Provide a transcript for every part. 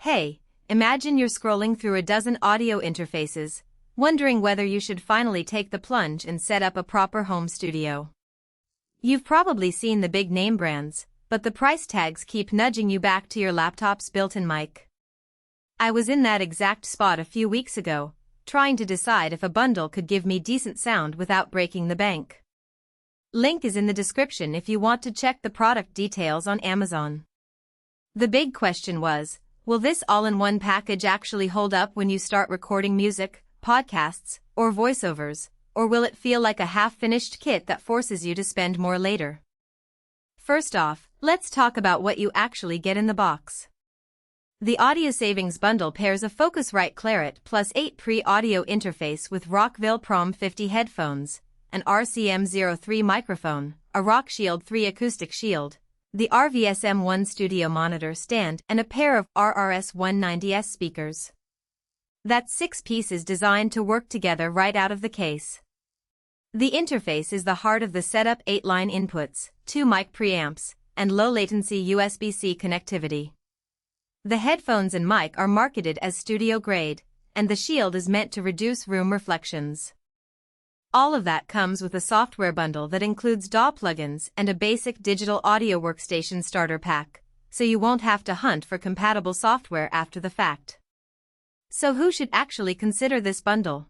Hey, imagine you're scrolling through a dozen audio interfaces, wondering whether you should finally take the plunge and set up a proper home studio. You've probably seen the big name brands, but the price tags keep nudging you back to your laptop's built-in mic. I was in that exact spot a few weeks ago, trying to decide if a bundle could give me decent sound without breaking the bank. Link is in the description if you want to check the product details on Amazon. The big question was, will this all-in-one package actually hold up when you start recording music, podcasts, or voiceovers, or will it feel like a half-finished kit that forces you to spend more later? First off, let's talk about what you actually get in the box. The Audiosavings bundle pairs a Focusrite Clarett 8Pre audio interface with Rockville Prom 50 headphones, an RCM03 microphone, a ROCKSHIELD 3 acoustic shield, the RVSM1 studio monitor stand, and a pair of RRS190S speakers. That's 6 pieces designed to work together right out of the case. The interface is the heart of the setup: 8-line inputs, 2 mic preamps, and low-latency USB-C connectivity. The headphones and mic are marketed as studio-grade, and the shield is meant to reduce room reflections. All of that comes with a software bundle that includes DAW plugins and a basic digital audio workstation starter pack, so you won't have to hunt for compatible software after the fact. So who should actually consider this bundle?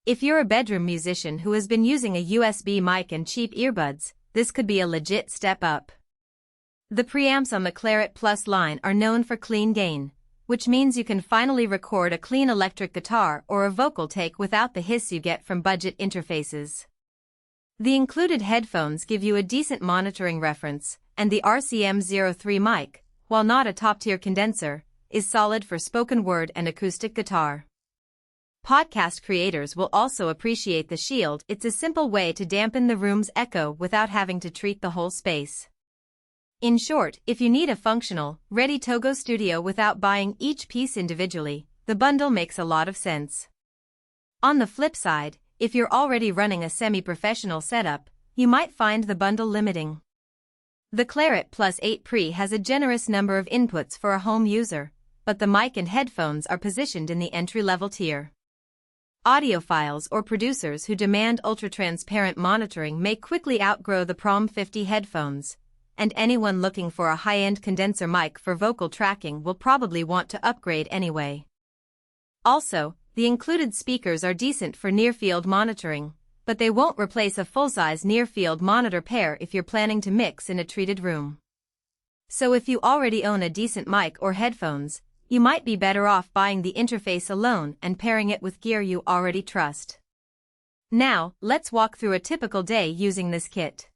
If you're a bedroom musician who has been using a USB mic and cheap earbuds, this could be a legit step up. The preamps on the Clarett Plus line are known for clean gain, which means you can finally record a clean electric guitar or a vocal take without the hiss you get from budget interfaces. The included headphones give you a decent monitoring reference, and the RCM03 mic, while not a top-tier condenser, is solid for spoken word and acoustic guitar. Podcast creators will also appreciate the shield. It's a simple way to dampen the room's echo without having to treat the whole space. In short, if you need a functional, ready-to-go studio without buying each piece individually, the bundle makes a lot of sense. On the flip side, if you're already running a semi-professional setup, you might find the bundle limiting. The Clarett 8Pre has a generous number of inputs for a home user, but the mic and headphones are positioned in the entry-level tier. Audiophiles or producers who demand ultra-transparent monitoring may quickly outgrow the Prom 50 headphones, and anyone looking for a high-end condenser mic for vocal tracking will probably want to upgrade anyway. Also, the included speakers are decent for near-field monitoring, but they won't replace a full-size near-field monitor pair if you're planning to mix in a treated room. So if you already own a decent mic or headphones, you might be better off buying the interface alone and pairing it with gear you already trust. Now, let's walk through a typical day using this kit.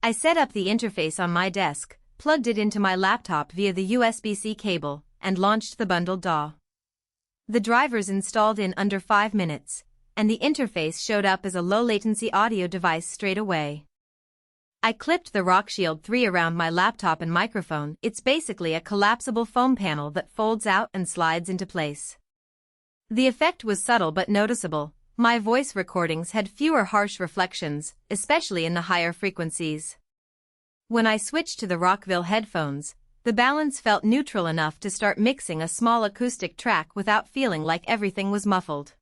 I set up the interface on my desk, plugged it into my laptop via the USB-C cable, and launched the bundled DAW. The drivers installed in under 5 minutes, and the interface showed up as a low-latency audio device straight away. I clipped the ROCKSHIELD 3 around my laptop and microphone. It's basically a collapsible foam panel that folds out and slides into place. The effect was subtle but noticeable. My voice recordings had fewer harsh reflections, especially in the higher frequencies. When I switched to the Rockville headphones, the balance felt neutral enough to start mixing a small acoustic track without feeling like everything was muffled.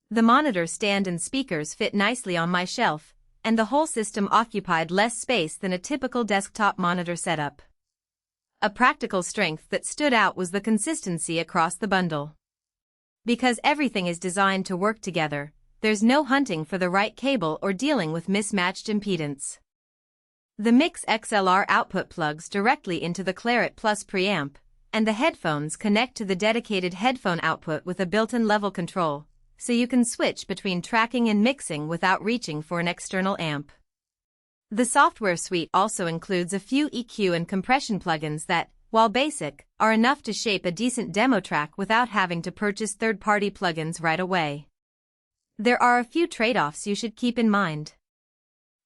The monitor stand and speakers fit nicely on my shelf, and the whole system occupied less space than a typical desktop monitor setup. A practical strength that stood out was the consistency across the bundle. Because everything is designed to work together, there's no hunting for the right cable or dealing with mismatched impedance. The Mix XLR output plugs directly into the Clarett Plus preamp, and the headphones connect to the dedicated headphone output with a built-in level control, so you can switch between tracking and mixing without reaching for an external amp. The software suite also includes a few EQ and compression plugins that, while basic, are enough to shape a decent demo track without having to purchase third-party plugins right away. There are a few trade-offs you should keep in mind.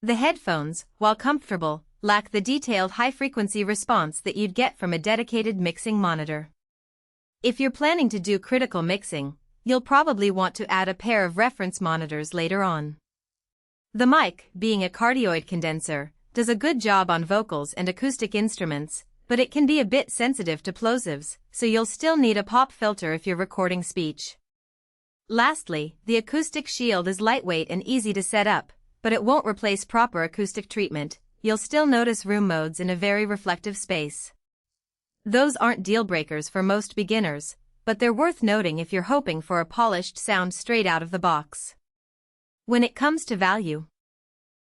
The headphones, while comfortable, lack the detailed high-frequency response that you'd get from a dedicated mixing monitor. If you're planning to do critical mixing, you'll probably want to add a pair of reference monitors later on. The mic, being a cardioid condenser, does a good job on vocals and acoustic instruments, but it can be a bit sensitive to plosives, so you'll still need a pop filter if you're recording speech. Lastly, the acoustic shield is lightweight and easy to set up, but it won't replace proper acoustic treatment. You'll still notice room modes in a very reflective space. Those aren't deal breakers for most beginners, but they're worth noting if you're hoping for a polished sound straight out of the box. When it comes to value,